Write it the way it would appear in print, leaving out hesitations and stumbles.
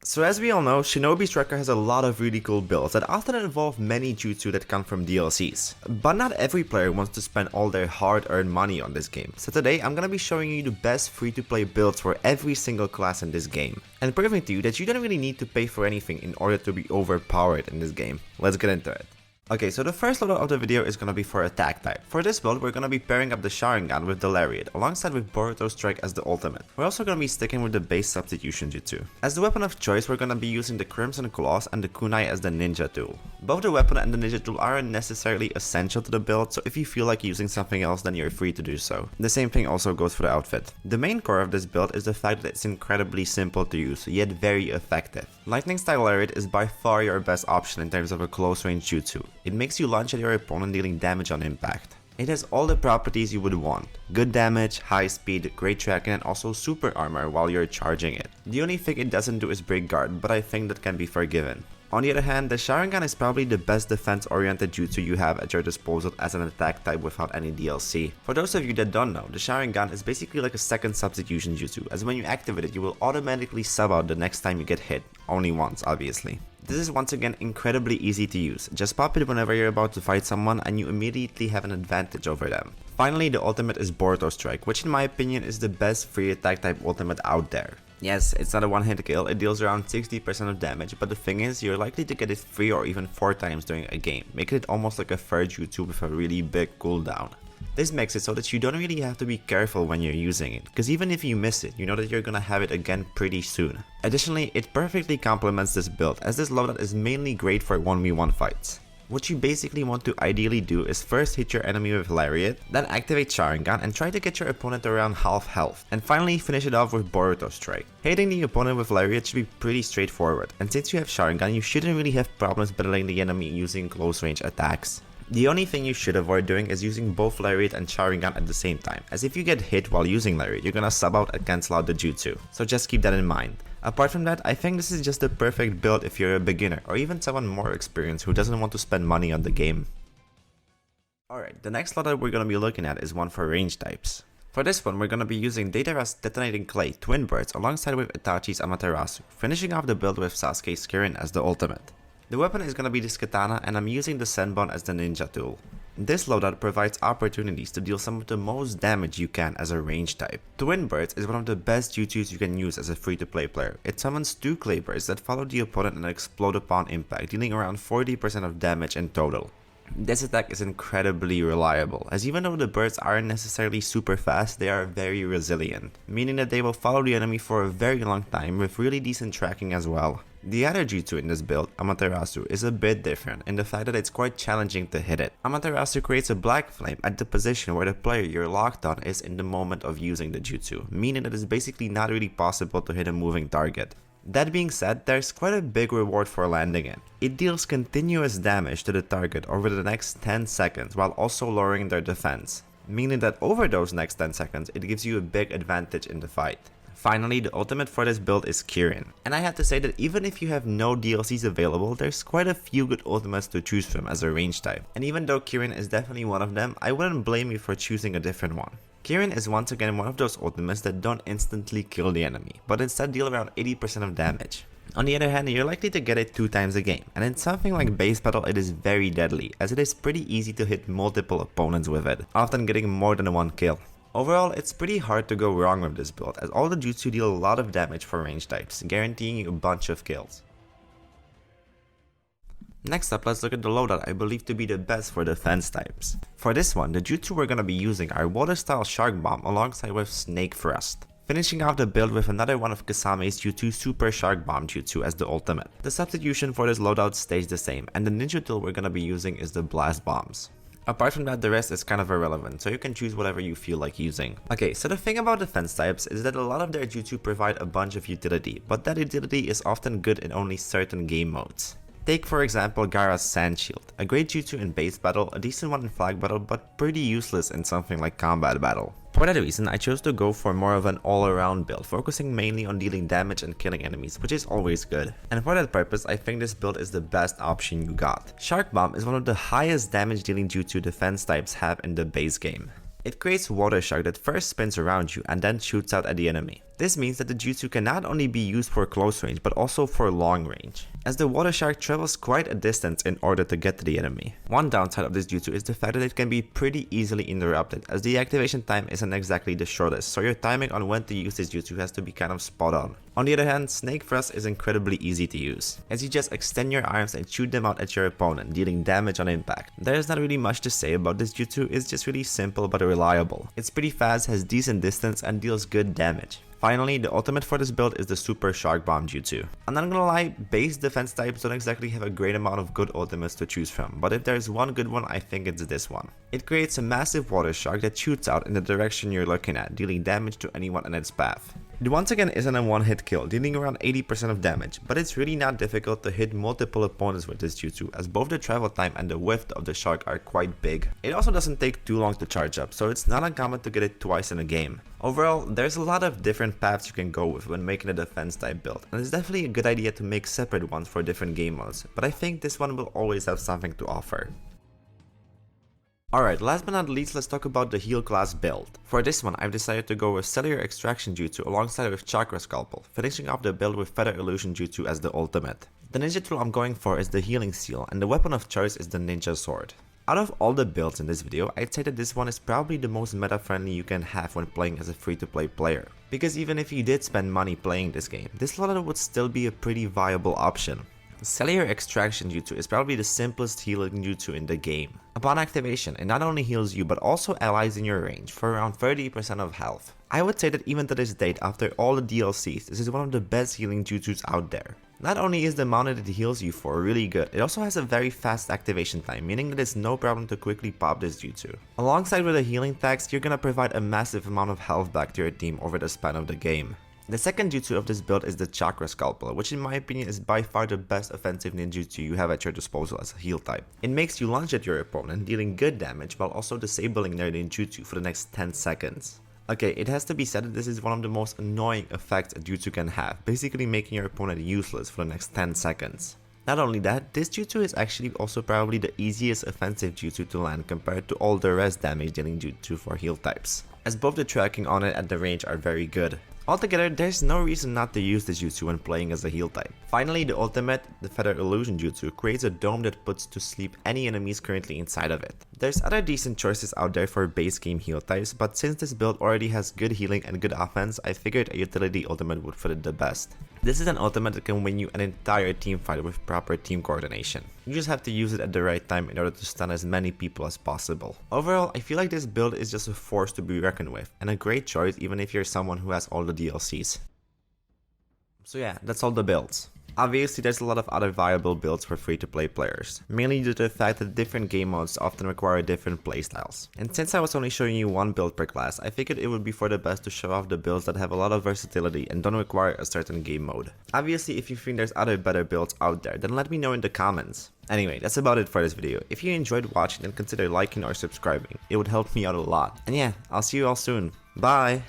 So as we all know, Shinobi Striker has a lot of really cool builds that often involve many jutsu that come from DLCs. But not every player wants to spend all their hard-earned money on this game. So today I'm gonna be showing you the best free-to-play builds for every single class in this game, and proving to you that you don't really need to pay for anything in order to be overpowered in this game. Let's get into it. Okay, so the first loadout of the video is gonna be for attack type. For this build, we're gonna be pairing up the Sharingan with the Lariat, alongside with Naruto Strike as the ultimate. We're also gonna be sticking with the base substitution jutsu. As the weapon of choice, we're gonna be using the Crimson Claws and the Kunai as the ninja tool. Both the weapon and the ninja tool aren't necessarily essential to the build, so if you feel like using something else, then you're free to do so. The same thing also goes for the outfit. The main core of this build is the fact that it's incredibly simple to use, yet very effective. Lightning Style Lariat is by far your best option in terms of a close range jutsu. It makes you launch at your opponent dealing damage on impact. It has all the properties you would want. Good damage, high speed, great tracking, and also super armor while you're charging it. The only thing it doesn't do is break guard, but I think that can be forgiven. On the other hand, the Sharingan is probably the best defense-oriented jutsu you have at your disposal as an attack type without any DLC. For those of you that don't know, the Sharingan is basically like a second substitution jutsu, as when you activate it, you will automatically sub out the next time you get hit. Only once, obviously. This is once again incredibly easy to use. Just pop it whenever you're about to fight someone and you immediately have an advantage over them. Finally, the ultimate is Naruto Strike, which in my opinion is the best free attack type ultimate out there. Yes, it's not a one-hit kill, it deals around 60% of damage, but the thing is, you're likely to get it 3 or even 4 times during a game, making it almost like a third jutsu with a really big cooldown. This makes it so that you don't really have to be careful when you're using it, because even if you miss it, you know that you're gonna have it again pretty soon. Additionally, it perfectly complements this build, as this loadout is mainly great for 1v1 fights. What you basically want to ideally do is first hit your enemy with Lariat, then activate Sharingan and try to get your opponent around half health, and finally finish it off with Naruto Strike. Hitting the opponent with Lariat should be pretty straightforward, and since you have Sharingan, you shouldn't really have problems battling the enemy using close range attacks. The only thing you should avoid doing is using both Lariat and Sharingan at the same time, as if you get hit while using Lariat, you're gonna sub out and cancel out the jutsu, so just keep that in mind. Apart from that, I think this is just the perfect build if you're a beginner, or even someone more experienced who doesn't want to spend money on the game. Alright, the next loadout we're gonna be looking at is one for range types. For this one, we're gonna be using Deidara's Detonating Clay Twin Birds alongside with Itachi's Amaterasu, finishing off the build with Sasuke's Kirin as the ultimate. The weapon is gonna be this katana, and I'm using the Senbon as the ninja tool. This loadout provides opportunities to deal some of the most damage you can as a range type. Twin Birds is one of the best jutsus you can use as a free-to-play player. It summons 2 clay birds that follow the opponent and explode upon impact, dealing around 40% of damage in total. This attack is incredibly reliable, as even though the birds aren't necessarily super fast, they are very resilient, meaning that they will follow the enemy for a very long time with really decent tracking as well. The other jutsu in this build, Amaterasu, is a bit different in the fact that it's quite challenging to hit it. Amaterasu creates a black flame at the position where the player you're locked on is in the moment of using the jutsu, meaning that it's basically not really possible to hit a moving target. That being said, there's quite a big reward for landing it. It deals continuous damage to the target over the next 10 seconds while also lowering their defense, meaning that over those next 10 seconds it gives you a big advantage in the fight. Finally, the ultimate for this build is Kirin, and I have to say that even if you have no DLCs available, there's quite a few good ultimates to choose from as a range type, and even though Kirin is definitely one of them, I wouldn't blame you for choosing a different one. Kirin is once again one of those ultimates that don't instantly kill the enemy, but instead deal around 80% of damage. On the other hand, you're likely to get it 2 times a game, and in something like base battle it is very deadly, as it is pretty easy to hit multiple opponents with it, often getting more than 1 kill. Overall, it's pretty hard to go wrong with this build, as all the jutsu deal a lot of damage for range types, guaranteeing you a bunch of kills. Next up, let's look at the loadout I believe to be the best for defense types. For this one, the jutsu we're gonna be using are Water Style Shark Bomb alongside with Snake Thrust, finishing off the build with another one of Kasame's jutsu Super Shark Bomb jutsu as the ultimate. The substitution for this loadout stays the same, and the ninja tool we're gonna be using is the Blast Bombs. Apart from that, the rest is kind of irrelevant, so you can choose whatever you feel like using. Okay, so the thing about defense types is that a lot of their jutsu provide a bunch of utility, but that utility is often good in only certain game modes. Take for example Gaara's Sand Shield, a great jutsu in base battle, a decent one in flag battle, but pretty useless in something like combat battle. For that reason, I chose to go for more of an all-around build, focusing mainly on dealing damage and killing enemies, which is always good. And for that purpose, I think this build is the best option you got. Shark Bomb is one of the highest damage dealing jutsu defense types have in the base game. It creates water shark that first spins around you and then shoots out at the enemy. This means that the jutsu can not only be used for close range but also for long range, as the water shark travels quite a distance in order to get to the enemy. One downside of this jutsu is the fact that it can be pretty easily interrupted, as the activation time isn't exactly the shortest, so your timing on when to use this jutsu has to be kind of spot on. On the other hand, Snake Thrust is incredibly easy to use, as you just extend your arms and shoot them out at your opponent, dealing damage on impact. There's not really much to say about this jutsu, it's just really simple but reliable. It's pretty fast, has decent distance, and deals good damage. Finally, the ultimate for this build is the Super Shark Bomb Jutsu. I'm not gonna lie, base defense types don't exactly have a great amount of good ultimates to choose from, but if there's one good one, I think it's this one. It creates a massive water shark that shoots out in the direction you're looking at, dealing damage to anyone in its path. It once again isn't a one-hit kill, dealing around 80% of damage, but it's really not difficult to hit multiple opponents with this jutsu, as both the travel time and the width of the shark are quite big. It also doesn't take too long to charge up, so it's not uncommon to get it twice in a game. Overall, there's a lot of different paths you can go with when making a defense type build, and it's definitely a good idea to make separate ones for different game modes, but I think this one will always have something to offer. Alright, last but not least, let's talk about the heal class build. For this one, I've decided to go with Cellular Extraction Jutsu alongside with Chakra Scalpel, finishing off the build with Feather Illusion Jutsu as the ultimate. The ninja tool I'm going for is the Healing Seal, and the weapon of choice is the Ninja Sword. Out of all the builds in this video, I'd say that this one is probably the most meta-friendly you can have when playing as a free-to-play player. Because even if you did spend money playing this game, this loadout would still be a pretty viable option. Cellular Extraction Jutsu is probably the simplest healing jutsu in the game. Upon activation, it not only heals you but also allies in your range for around 30% of health. I would say that even to this date, after all the DLCs, this is one of the best healing jutsus out there. Not only is the amount that it heals you for really good, it also has a very fast activation time, meaning that it's no problem to quickly pop this jutsu. Alongside with the healing tags, you're gonna provide a massive amount of health back to your team over the span of the game. The second jutsu of this build is the Chakra Scalpel, which in my opinion is by far the best offensive ninjutsu you have at your disposal as a heal type. It makes you lunge at your opponent, dealing good damage while also disabling their ninjutsu for the next 10 seconds. Okay, it has to be said that this is one of the most annoying effects a jutsu can have, basically making your opponent useless for the next 10 seconds. Not only that, this jutsu is actually also probably the easiest offensive jutsu to land compared to all the rest damage dealing jutsu for heal types, as both the tracking on it and the range are very good. Altogether, there's no reason not to use this jutsu when playing as a heal type. Finally, the ultimate, the Feather Illusion Jutsu, creates a dome that puts to sleep any enemies currently inside of it. There's other decent choices out there for base game heal types, but since this build already has good healing and good offense, I figured a utility ultimate would fit it the best. This is an ultimate that can win you an entire team fight with proper team coordination. You just have to use it at the right time in order to stun as many people as possible. Overall, I feel like this build is just a force to be reckoned with, and a great choice even if you're someone who has all the DLCs. So yeah, that's all the builds. Obviously, there's a lot of other viable builds for free-to-play players, mainly due to the fact that different game modes often require different playstyles. And since I was only showing you one build per class, I figured it would be for the best to show off the builds that have a lot of versatility and don't require a certain game mode. Obviously, if you think there's other better builds out there, then let me know in the comments. Anyway, that's about it for this video. If you enjoyed watching, then consider liking or subscribing. It would help me out a lot. And yeah, I'll see you all soon. Bye!